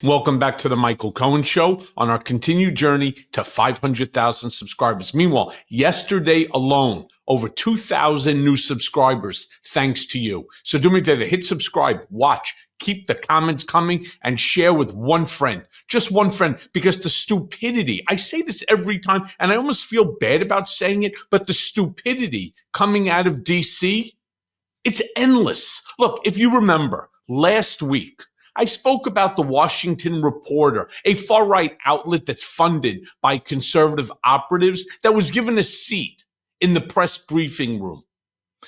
Welcome back to the Michael Cohen Show on our continued journey to 500,000 subscribers. Meanwhile, yesterday alone, over 2,000 new subscribers, thanks to you. So do me a favor, hit subscribe, watch, keep the comments coming, and share with one friend, just one friend, because the stupidity, I say this every time, and I almost feel bad about saying it, but the stupidity coming out of DC, it's endless. Look, if you remember, last week, I spoke about the Washington Reporter, a far-right outlet that's funded by conservative operatives that was given a seat in the press briefing room.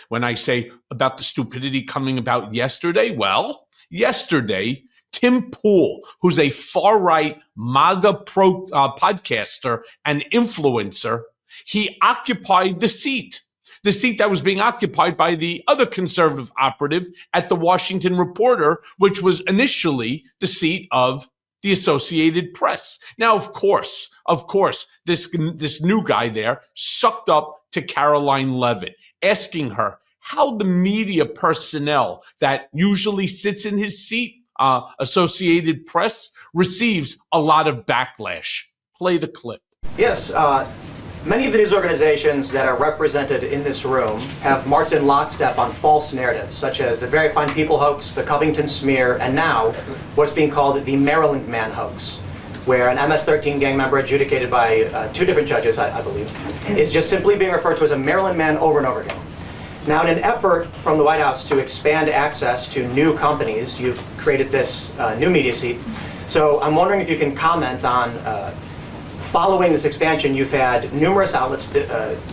When I say about the stupidity coming about yesterday, well, yesterday, Tim Pool, who's a far-right MAGA podcaster and influencer, he occupied the seat that was being occupied by the other conservative operative at the Washington Reporter, which was initially the seat of the Associated Press. Now, of course, this new guy there sucked up to Karoline Leavitt, asking her how the media personnel that usually sits in his seat, Associated Press, receives a lot of backlash. Play the clip. Yes, many of the news organizations that are represented in this room have marched in lockstep on false narratives, such as the Very Fine People hoax, the Covington smear, and now what's being called the Maryland Man hoax, where an MS-13 gang member adjudicated by two different judges, I believe, is just simply being referred to as a Maryland Man over and over again. Now, in an effort from the White House to expand access to new companies, you've created this new media seat. So I'm wondering if you can comment on following this expansion, you've had numerous outlets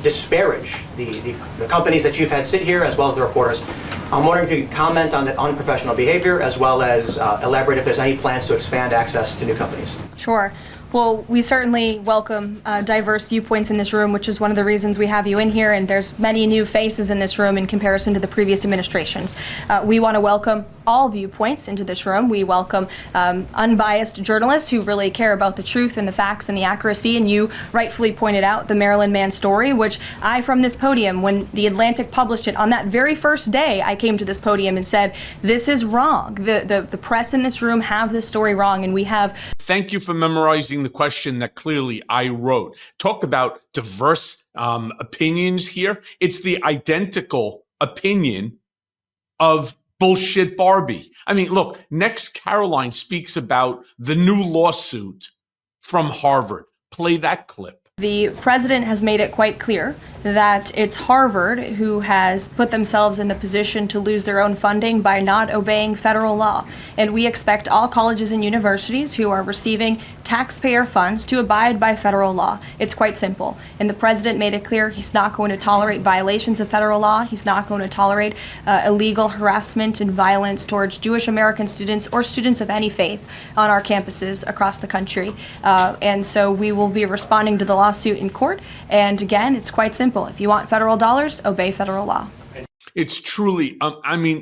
disparage the companies that you've had sit here, as well as the reporters. I'm wondering if you could comment on the unprofessional behavior, as well as elaborate if there's any plans to expand access to new companies. Sure. Well, we certainly welcome diverse viewpoints in this room, which is one of the reasons we have you in here, and there's many new faces in this room in comparison to the previous administrations. We want to welcome all viewpoints into this room. We welcome unbiased journalists who really care about the truth and the facts and the accuracy, and you rightfully pointed out the Maryland Man story, which I, from this podium, when The Atlantic published it, on that very first day, I came to this podium and said, this is wrong. The press in this room have this story wrong, and we have... Thank you for memorizing the question that clearly I wrote. Talk about diverse opinions here. It's the identical opinion of bullshit Barbie. I mean, look, next Karoline speaks about the new lawsuit from Harvard. Play that clip. The president has made it quite clear that it's Harvard who has put themselves in the position to lose their own funding by not obeying federal law. And we expect all colleges and universities who are receiving taxpayer funds to abide by federal law. It's quite simple. And the president made it clear he's not going to tolerate violations of federal law. He's not going to tolerate illegal harassment and violence towards Jewish American students or students of any faith on our campuses across the country. And so we will be responding to the lawsuit in court. And again, it's quite simple. If you want federal dollars, obey federal law. It's truly,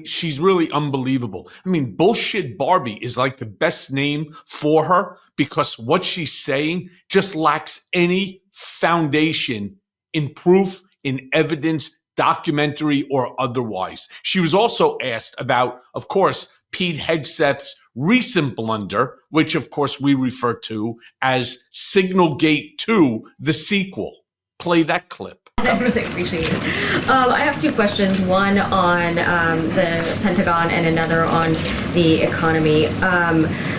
she's really unbelievable. Bullshit Barbie is like the best name for her because what she's saying just lacks any foundation in proof, in evidence, documentary or otherwise. She was also asked about, of course, Pete Hegseth's recent blunder, which of course we refer to as Signalgate 2, the sequel. Play that clip. I really appreciate it. I have two questions, one on the Pentagon and another on the economy.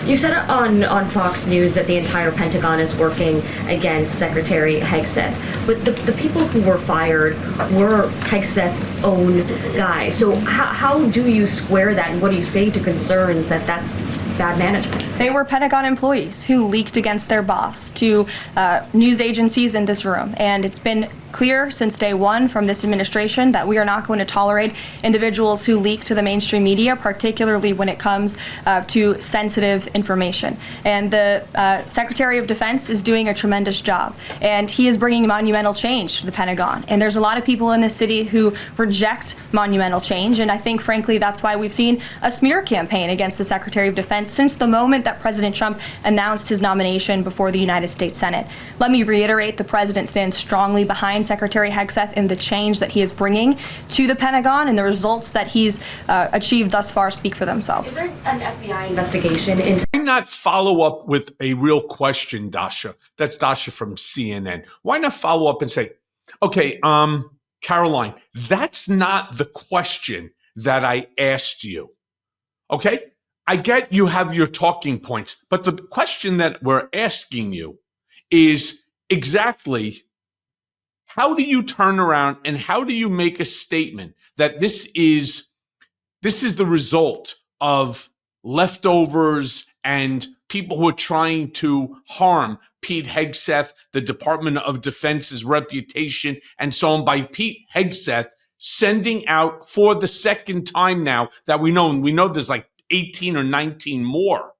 You said on Fox News that the entire Pentagon is working against Secretary Hegseth, but the people who were fired were Hegseth's own guys. So how do you square that, and what do you say to concerns that that's bad management? They were Pentagon employees who leaked against their boss to news agencies in this room, and it's been clear since day one from this administration that we are not going to tolerate individuals who leak to the mainstream media, particularly when it comes to sensitive information. And the Secretary of Defense is doing a tremendous job, and he is bringing monumental change to the Pentagon. And there's a lot of people in this city who reject monumental change, and I think, frankly, that's why we've seen a smear campaign against the Secretary of Defense since the moment that President Trump announced his nomination before the United States Senate. Let me reiterate, the president stands strongly behind behind Secretary Hegseth in the change that he is bringing to the Pentagon, and the results that he's achieved thus far speak for themselves. Is there an FBI investigation into... Why not follow up with a real question, Dasha? That's Dasha from CNN. Why not follow up and say, okay, Karoline, that's not the question that I asked you. Okay? I get you have your talking points, but the question that we're asking you is exactly how do you turn around and how do you make a statement that this is the result of leftovers and people who are trying to harm Pete Hegseth, the Department of Defense's reputation, and so on, by Pete Hegseth sending out for the second time now that we know there's like 18 or 19 more.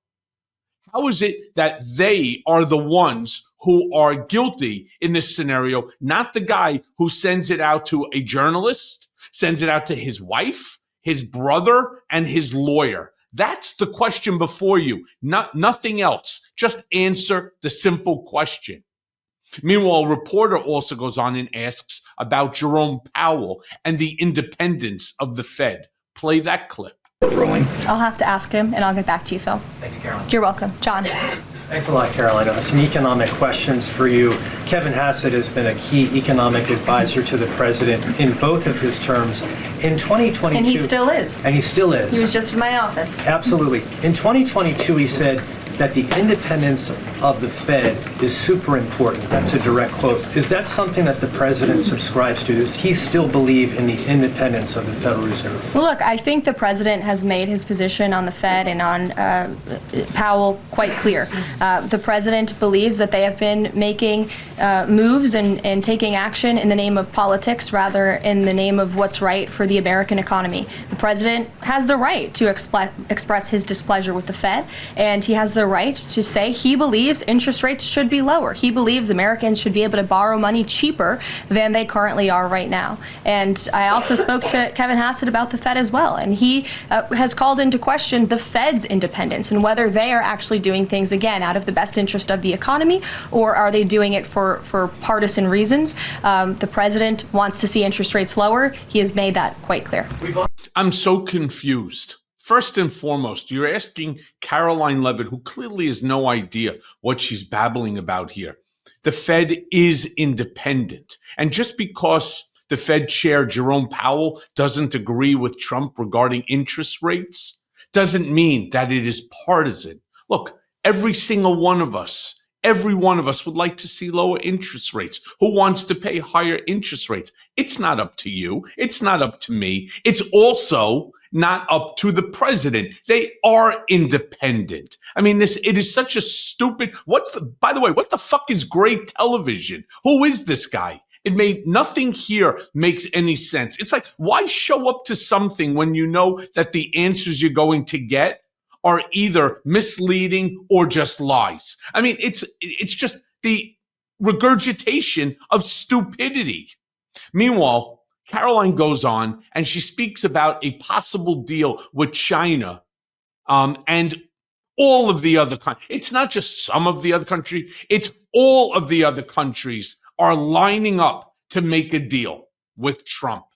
How is it that they are the ones who are guilty in this scenario, not the guy who sends it out to a journalist, sends it out to his wife, his brother, and his lawyer? That's the question before you, nothing else. Just answer the simple question. Meanwhile, a reporter also goes on and asks about Jerome Powell and the independence of the Fed. Play that clip. Rolling. I'll have to ask him, and I'll get back to you, Phil. Thank you, Caroline. You're welcome. John. Thanks a lot, Caroline. Some economic questions for you. Kevin Hassett has been a key economic advisor to the president in both of his terms. In 2022... And he still is. And he still is. He was just in my office. Absolutely. In 2022, he said that the independence of the Fed is super important. That's a direct quote. Is that something that the president subscribes to? Does he still believe in the independence of the Federal Reserve? Well, look, I think the president has made his position on the Fed and on Powell quite clear. The president believes that they have been making moves and taking action in the name of politics rather in the name of what's right for the American economy. The president has the right to express his displeasure with the Fed, and he has the right to say he believes interest rates should be lower. He believes Americans should be able to borrow money cheaper than they currently are right now. And I also spoke to Kevin Hassett about the Fed as well, and he has called into question the Fed's independence and whether they are actually doing things, again, out of the best interest of the economy, or are they doing it for partisan reasons. The president wants to see interest rates lower. He has made that quite clear. I'm so confused. First and foremost, you're asking Karoline Leavitt, who clearly has no idea what she's babbling about here. The Fed is independent. And just because the Fed chair, Jerome Powell, doesn't agree with Trump regarding interest rates, doesn't mean that it is partisan. Look, every one of us would like to see lower interest rates. Who wants to pay higher interest rates? It's not up to you. It's not up to me. It's also not up to the president. They are independent. I mean, it is such a stupid, by the way, what the fuck is gray television? Who is this guy? Nothing here makes any sense. It's like, why show up to something when you know that the answers you're going to get are either misleading or just lies? I mean, it's just the regurgitation of stupidity. Meanwhile, Karoline goes on and she speaks about a possible deal with China and all of the other countries. It's not just some of the other countries. It's all of the other countries are lining up to make a deal with Trump.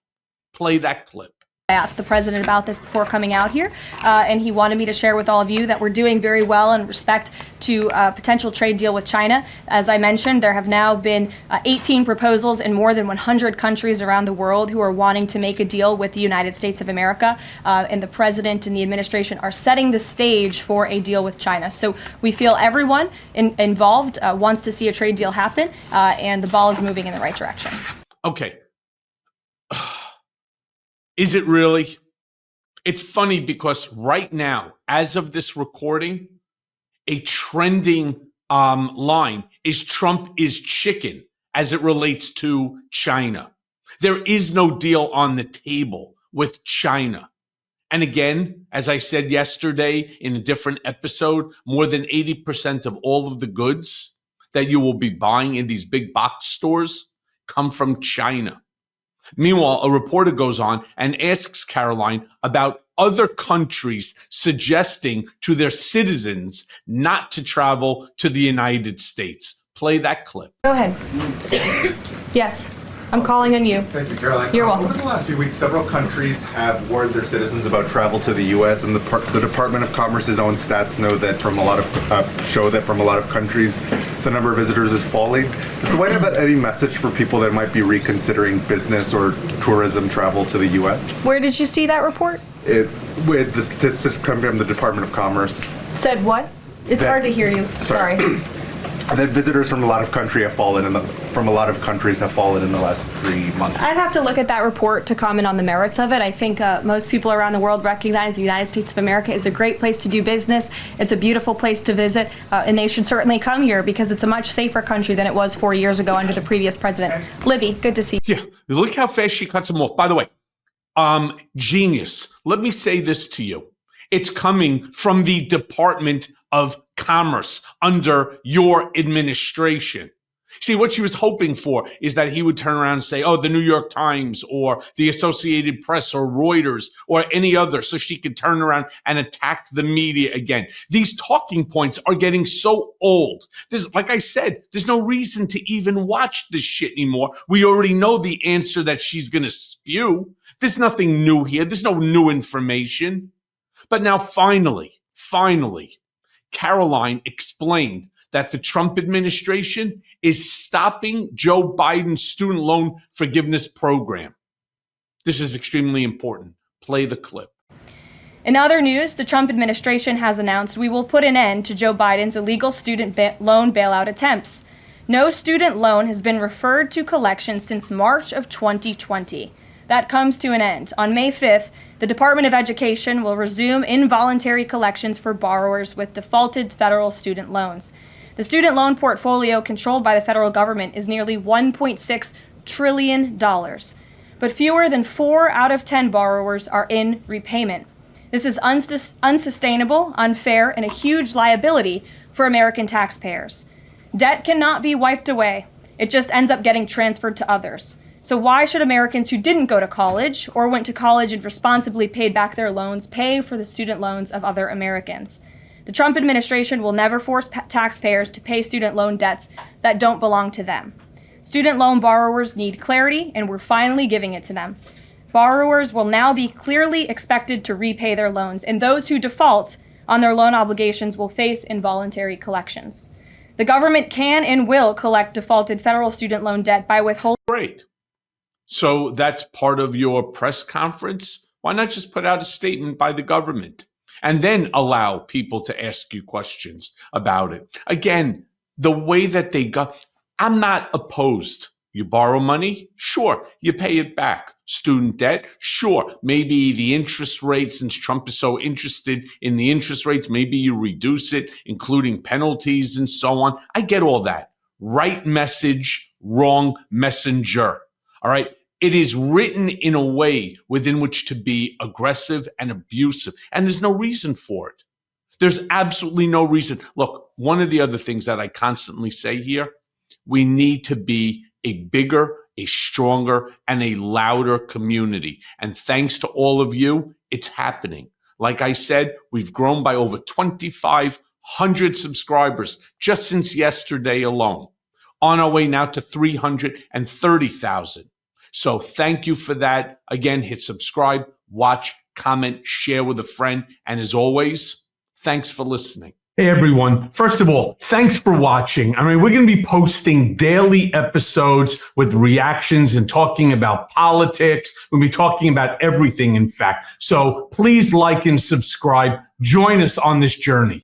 Play that clip. I asked the president about this before coming out here, and he wanted me to share with all of you that we're doing very well in respect to a potential trade deal with China. As I mentioned, there have now been 18 proposals in more than 100 countries around the world who are wanting to make a deal with the United States of America, and the president and the administration are setting the stage for a deal with China. So we feel everyone involved wants to see a trade deal happen, and the ball is moving in the right direction. Okay. Is it really? It's funny because right now, as of this recording, a trending line is Trump is chicken as it relates to China. There is no deal on the table with China. And again, as I said yesterday in a different episode, more than 80% of all of the goods that you will be buying in these big box stores come from China. Meanwhile, a reporter goes on and asks Karoline about other countries suggesting to their citizens not to travel to the United States. Play that clip. Go ahead. Yes. I'm calling on you. Thank you, Caroline. You're welcome. Over the last few weeks, several countries have warned their citizens about travel to the U.S., and the Department of Commerce's own stats know that from a lot of countries, the number of visitors is falling. Does the White House have any message for people that might be reconsidering business or tourism travel to the U.S.? Where did you see that report? With the statistics coming from the Department of Commerce. Said what? It's hard to hear you. Sorry. That visitors from a lot of countries have fallen in the last 3 months. I'd have to look at that report to comment on the merits of it. I think most people around the world recognize the United States of America is a great place to do business. It's a beautiful place to visit, and they should certainly come here because it's a much safer country than it was 4 years ago under the previous president. Libby, good to see you. Yeah, look how fast she cuts him off. By the way, genius. Let me say this to you. It's coming from the Department of Commerce under your administration. See, what she was hoping for is that he would turn around and say, oh, the New York Times or the Associated Press or Reuters or any other, so she could turn around and attack the media again. These talking points are getting so old. Like I said, there's no reason to even watch this shit anymore. We already know the answer that she's going to spew. There's nothing new here. There's no new information. But now finally, Karoline explained that the Trump administration is stopping Joe Biden's student loan forgiveness program. This is extremely important. Play the clip. In other news, the Trump administration has announced we will put an end to Joe Biden's illegal student loan bailout attempts. No student loan has been referred to collection since March of 2020. That comes to an end. On May 5th, the Department of Education will resume involuntary collections for borrowers with defaulted federal student loans. The student loan portfolio controlled by the federal government is nearly $1.6 trillion, but fewer than 4 out of 10 borrowers are in repayment. This is unsustainable, unfair, and a huge liability for American taxpayers. Debt cannot be wiped away. It just ends up getting transferred to others. So why should Americans who didn't go to college or went to college and responsibly paid back their loans pay for the student loans of other Americans? The Trump administration will never force taxpayers to pay student loan debts that don't belong to them. Student loan borrowers need clarity, and we're finally giving it to them. Borrowers will now be clearly expected to repay their loans, and those who default on their loan obligations will face involuntary collections. The government can and will collect defaulted federal student loan debt by withholding. Great. So that's part of your press conference? Why not just put out a statement by the government and then allow people to ask you questions about it? Again, the way that they got, I'm not opposed. You borrow money? Sure. You pay it back. Student debt? Sure. Maybe the interest rate, since Trump is so interested in the interest rates, maybe you reduce it, including penalties and so on. I get all that. Right message, wrong messenger. All right. It is written in a way within which to be aggressive and abusive, and there's no reason for it. There's absolutely no reason. Look, one of the other things that I constantly say here, we need to be a bigger, a stronger, and a louder community. And thanks to all of you, it's happening. Like I said, we've grown by over 2,500 subscribers just since yesterday alone, on our way now to 330,000. So thank you for that. Again, hit subscribe, watch, comment, share with a friend. And as always, thanks for listening. Hey, everyone. First of all, thanks for watching. I mean, we're going to be posting daily episodes with reactions and talking about politics. We'll be talking about everything, in fact. So please like and subscribe. Join us on this journey.